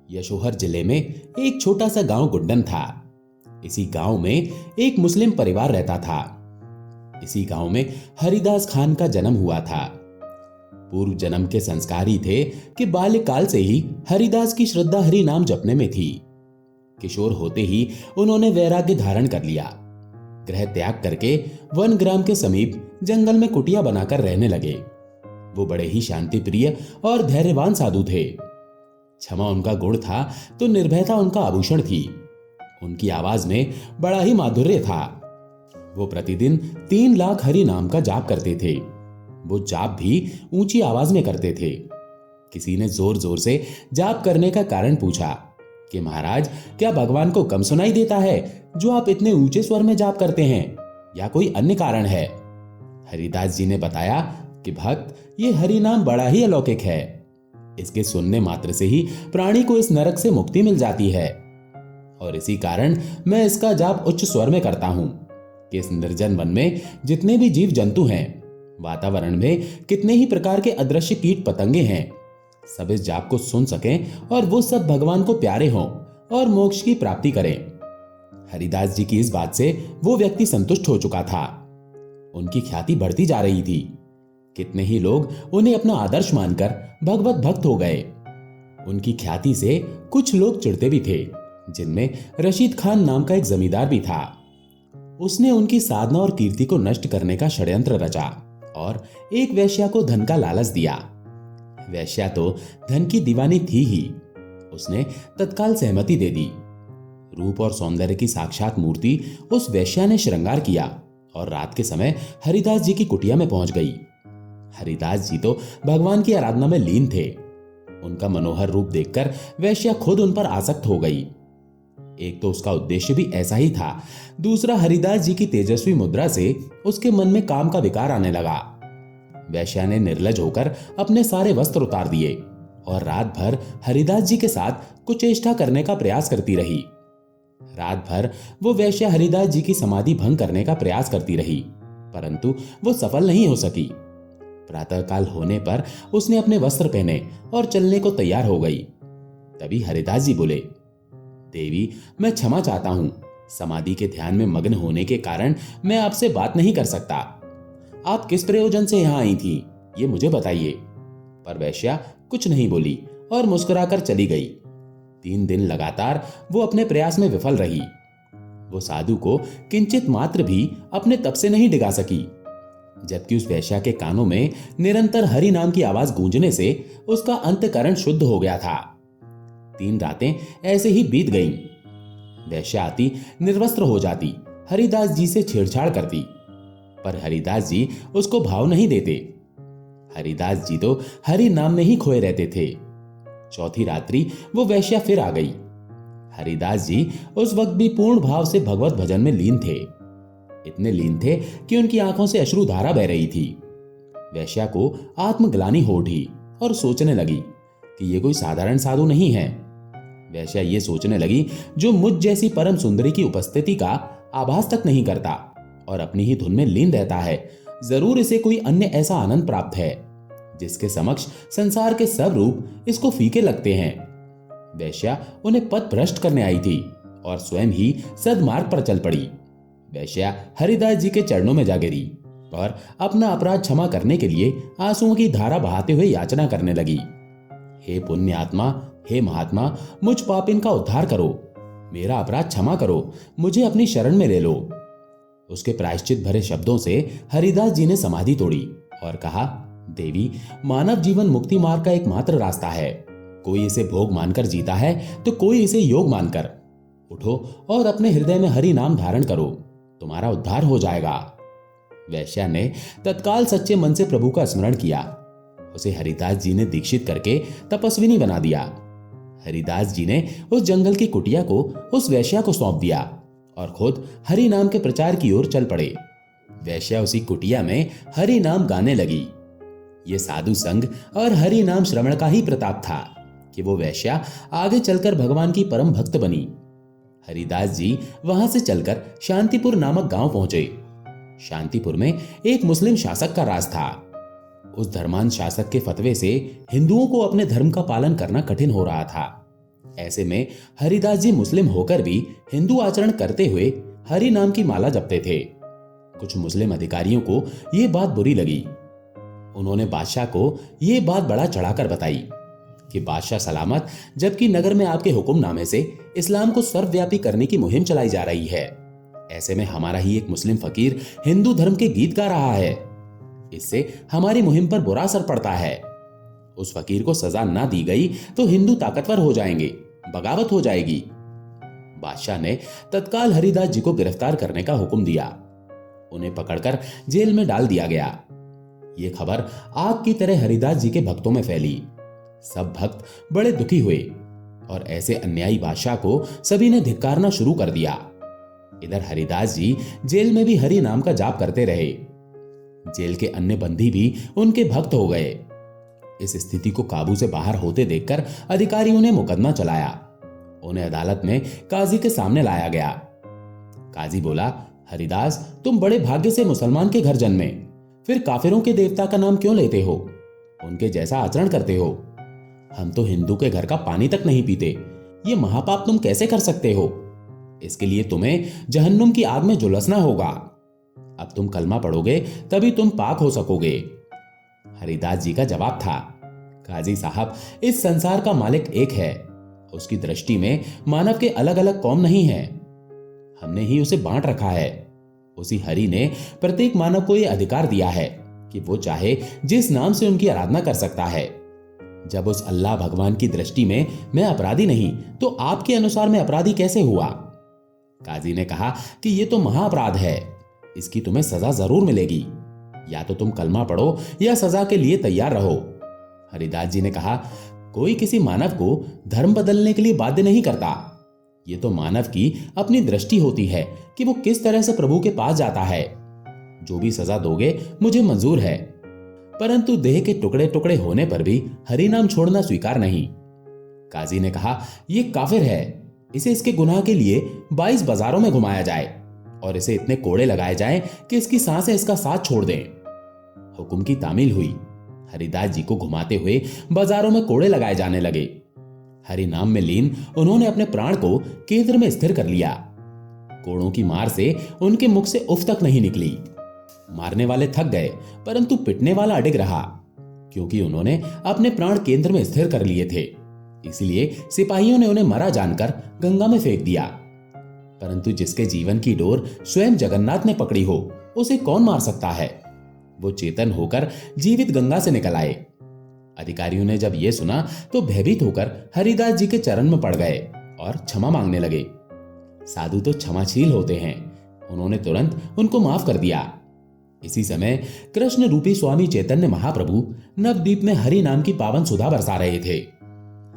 यशोहर जिले में एक छोटा सा गांव गुंडन था। इसी गांव में एक मुस्लिम परिवार रहता था। इसी गांव में हरिदास खान का जन्म हुआ था। पूर्व जन्म के संस्कार ही थे कि बाल्यकाल से ही हरिदास की श्रद्धा हरि नाम जपने में थी। किशोर होते ही उन्होंने वैराग्य धारण कर लिया। गृह त्याग करके वन ग्राम के समीप जंगल में कुटिया बनाकर रहने लगे। वो बड़े ही शांति प्रिय और धैर्यवान साधु थे। क्षमा उनका गुण था तो निर्भयता उनका आभूषण थी। उनकी आवाज में बड़ा ही माधुर्य था। वो प्रतिदिन 3 लाख हरि नाम का जाप करते थे। वो जाप भी ऊंची आवाज में करते थे। किसी ने जोर जोर से जाप करने का कारण पूछा कि महाराज, क्या भगवान को कम सुनाई देता है जो आप इतने ऊंचे स्वर में जाप करते हैं, या कोई अन्य कारण है? हरिदास जी ने बताया कि भक्त, ये हरि नाम बड़ा ही अलौकिक है। इसके सुनने मात्र से ही प्राणी को इस नरक से मुक्ति मिल जाती है, और इसी कारण मैं इसका जाप उच्च स्वर में करता हूं कि इस निर्जन वन में जितने भी जीव जंतु हैं, वातावरण में कितने ही प्रकार के अदृश्य कीट पतंगे हैं, सब इस जाप को सुन सकें और वो सब भगवान को प्यारे हों और मोक्ष की प्राप्ति करें। हरिदास जी की इस बात से वो व्यक्ति संतुष्ट हो चुका था। उनकी ख्याति बढ़ती जा रही थी। कितने ही लोग उन्हें अपना आदर्श मानकर भगवत भक्त हो गए। उनकी ख्याति से कुछ लोग चिढ़ते भी थे, जिनमें रशीद खान नाम का एक जमींदार भी था। उसने उनकी साधना और कीर्ति को नष्ट करने का षड्यंत्र रचा और एक वेश्या को धन का लालच दिया। वेश्या तो धन की दीवानी थी ही। उसने तत्काल सहमति दे दी। रूप और सौंदर्य की साक्षात मूर्ति उस वेश्या ने श्रृंगार किया और रात के समय हरिदास जी की कुटिया में पहुंच गई। हरिदास जी तो भगवान की आराधना में लीन थे। उनका मनोहर रूप देखकर वेश्या खुद उन पर आसक्त हो गई। एक तो उसका उद्देश्य भी ऐसा ही था, दूसरा हरिदास जी की तेजस्वी मुद्रा से उसके मन में काम का विकार आने लगा। वेश्या ने निर्लज होकर अपने सारे वस्त्र उतार दिए और रात भर हरिदास जी के साथ कुचेष्टा करने का प्रयास करती रही। रात भर वो वेश्या हरिदास जी की समाधि भंग करने का प्रयास करती रही, परंतु वो सफल नहीं हो सकी। प्रातःकाल होने पर उसने अपने वस्त्र पहने और चलने को तैयार हो गई। तभी हरिदास जी बोले, देवी, मैं क्षमा चाहता हूं। समाधि के ध्यान में मग्न होने के कारण मैं आपसे बात नहीं कर सकता। आप किस प्रयोजन से यहां आई थी, ये मुझे बताइए। पर वेश्या कुछ नहीं बोली और मुस्कुराकर चली गई। 3 दिन लगातार वो अपने प्रयास में विफल रही। वो साधु को किंचित मात्र भी अपने तप से नहीं डिगा सकी, जबकि उस वेश्या के कानों में निरंतर हरि नाम की आवाज गूंजने से उसका अंतःकरण शुद्ध हो गया था। 3 रातें ऐसे ही बीत गईं। वेश्या आती, निर्वस्त्र हो जाती, हरिदास जी से छेड़छाड़ करती, पर हरिदास जी उसको भाव नहीं देते। हरिदास जी तो हरि नाम में ही खोए रहते थे। चौथी रात्रि वो वेश्या फिर आ गई। हरिदास जी उस वक्त भी पूर्ण भाव से भगवत भजन में लीन थे। इतने लीन थे कि उनकी आंखों से अश्रुधारा बह रही थी। वेश्या को आत्मग्लानि हो उठी और सोचने लगी कि ये कोई साधारण साधु नहीं है। वेश्या ये सोचने लगी, जो मुझ जैसी परम सुंदरी की उपस्थिति का आभास तक नहीं करता और अपनी ही धुन में लीन रहता है, जरूर इसे कोई अन्य ऐसा आनंद प्राप्त है जिसके समक्ष संसार के सब रूप इसको फीके लगते हैं। वेश्या उन्हें पथ भ्रष्ट करने आई थी और स्वयं ही सद्मार्ग पर चल पड़ी। वेश्या हरिदास जी के चरणों में जा गिरी और अपना अपराध क्षमा करने के लिए आंसुओं की धारा बहाते हुए याचना करने लगी। हे पुण्य आत्मा, हे महात्मा, मुझ पापिन का उद्धार करो, मेरा अपराध क्षमा करो, मुझे अपनी शरण में ले लो। उसके प्रायश्चित भरे शब्दों से हरिदास जी ने समाधि तोड़ी और कहा, देवी, मानव जीवन मुक्ति मार्ग का एकमात्र रास्ता है। कोई इसे भोग मानकर जीता है तो कोई इसे योग मानकर। उठो और अपने हृदय में हरि नाम धारण करो, तुम्हारा उद्धार हो जाएगा। वैश्या ने तत्काल सच्चे मन से प्रभु का स्मरण किया। उसे हरिदास जी ने दीक्षित करके तपस्विनी बना दिया। हरिदास जी ने उस जंगल की कुटिया को उस वैश्या को सौंप दिया और खुद हरि नाम के प्रचार की ओर चल पड़े। वैश्या उसी कुटिया में हरि नाम गाने लगी। ये साधु संग और हरि नाम श्रवण का ही प्रताप था कि वो वैश्या आगे चलकर भगवान की परम भक्त बनी। हरिदास जी वहां से चलकर शांतिपुर नामक गांव पहुंचे। शांतिपुर में एक मुस्लिम शासक का राज था। उस धर्मांध शासक के फतवे से हिंदुओं को अपने धर्म का पालन करना कठिन हो रहा था। ऐसे में हरिदास जी मुस्लिम होकर भी हिंदू आचरण करते हुए हरि नाम की माला जपते थे। कुछ मुस्लिम अधिकारियों को यह बात बुरी लगी। उन्होंने बादशाह को यह बात बड़ा चढ़ाकर बताई कि बादशाह सलामत, जबकि नगर में आपके हुक्मनामे से इस्लाम को सर्वव्यापी करने की मुहिम चलाई जा रही है। ऐसे में हमारा ही एक मुस्लिम फकीर हिंदू धर्म के गीत गा रहा है। इससे हमारी मुहिम पर बुरा असर पड़ता है। उस फकीर को सजा ना दी गई तो हिंदू ताकतवर हो जाएंगे, बगावत हो जाएगी। बादशाह ने तत्काल हरिदास जी को गिरफ्तार करने का हुक्म दिया। उन्हें पकड़कर जेल में डाल दिया गया। यह खबर आग की तरह हरिदास जी के भक्तों में फैली। सब भक्त बड़े दुखी हुए और ऐसे अन्यायी बादशाह को सभी ने धिक्कारना शुरू कर दिया। इधर हरिदास जी जेल में भी हरि नाम का जाप करते रहे। जेल के अन्य बंदी भी उनके भक्त हो गए। इस स्थिति को काबू से बाहर होते देखकर अधिकारियों ने मुकदमा चलाया। उन्हें अदालत में काजी के सामने लाया गया। काजी बोला, हरिदास, तुम बड़े भाग्य से मुसलमान के घर जन्मे, फिर काफिरों के देवता का नाम क्यों लेते हो? उनके जैसा आचरण करते हो। हम तो हिंदू के घर का पानी तक नहीं पीते। ये महापाप तुम कैसे कर सकते हो? इसके लिए तुम्हें जहन्नुम की आग में झुलसना होगा। अब तुम कलमा पढ़ोगे तभी तुम पाक हो सकोगे। हरिदास जी का जवाब था, काजी साहब, इस संसार का मालिक एक है। उसकी दृष्टि में मानव के अलग अलग कौम नहीं है। हमने ही उसे बांट रखा है। उसी हरि ने प्रत्येक मानव को यह अधिकार दिया है कि वो चाहे जिस नाम से उनकी आराधना कर सकता है। जब उस अल्लाह भगवान की दृष्टि में मैं अपराधी नहीं तो आपके अनुसार मैं अपराधी कैसे हुआ? काजी ने कहा कि यह तो महाअपराध है, इसकी तुम्हें सजा जरूर मिलेगी। या तो तुम कलमा पढ़ो या सजा के लिए तैयार रहो। हरिदास जी ने कहा, कोई किसी मानव को धर्म बदलने के लिए बाध्य नहीं करता। यह तो मानव की अपनी दृष्टि होती है कि वो किस तरह से प्रभु के पास जाता है। जो भी सजा दोगे मुझे मंजूर है, परंतु देह के टुकड़े टुकड़े होने पर भी हरि नाम छोड़ना स्वीकार नहीं। काजी ने कहा, यह काफिर है। इसे इसके गुनाह के लिए 22 बाजारों में घुमाया जाए और इसे इतने कोड़े लगाए जाएं कि इसकी सांसें इसका साथ छोड़ दें। हुक्म की तामील हुई। हरिदास जी को घुमाते हुए बाजारों में कोड़े लगाए जाने लगे। हरि नाम में लीन उन्होंने अपने प्राण को केंद्र में स्थिर कर लिया। कोड़ों की मार से उनके मुख से उफ तक नहीं निकली। मारने वाले थक गए, परंतु पिटने वाला अडिग रहा, क्योंकि उन्होंने अपने प्राण केंद्र में स्थिर कर लिए थे। इसलिए सिपाहियों ने उन्हें मरा जानकर गंगा में फेंक दिया। परंतु जिसके जीवन की डोर स्वयं जगन्नाथ ने पकड़ी हो, उसे कौन मार सकता है? वो चेतन होकर जीवित गंगा से निकल आए। अधिकारियों ने जब यह सुना तो भयभीत होकर हरिदास जी के चरण में पड़ गए और क्षमा मांगने लगे। साधु तो क्षमाशील होते हैं। उन्होंने तुरंत उनको माफ कर दिया। इसी समय कृष्ण रूपी स्वामी चैतन्य महाप्रभु नवद्वीप में हरि नाम की पावन सुधा बरसा रहे थे।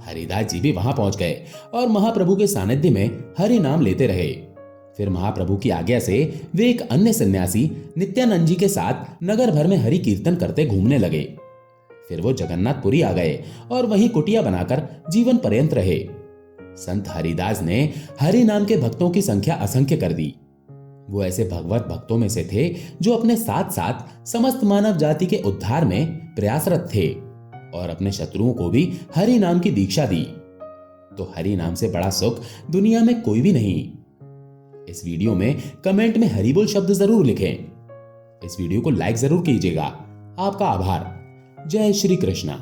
हरिदास जी भी वहां पहुंच गए और महाप्रभु के सानिध्य में हरि नाम लेते रहे। फिर महाप्रभु की आज्ञा से वे एक अन्य सन्यासी नित्यानंद जी के साथ नगर भर में हरि कीर्तन करते घूमने लगे। फिर वो जगन्नाथपुरी आ गए और वहीं कुटिया बनाकर जीवन पर्यंत रहे। संत हरिदास ने हरि नाम के भक्तों की संख्या असंख्य कर दी। वो ऐसे भगवत भक्तों में से थे जो अपने साथ साथ समस्त मानव जाति के उद्धार में प्रयासरत थे और अपने शत्रुओं को भी हरि नाम की दीक्षा दी। तो हरि नाम से बड़ा सुख दुनिया में कोई भी नहीं। इस वीडियो में कमेंट में हरि बोल शब्द जरूर लिखें। इस वीडियो को लाइक जरूर कीजिएगा। आपका आभार। जय श्री कृष्णा।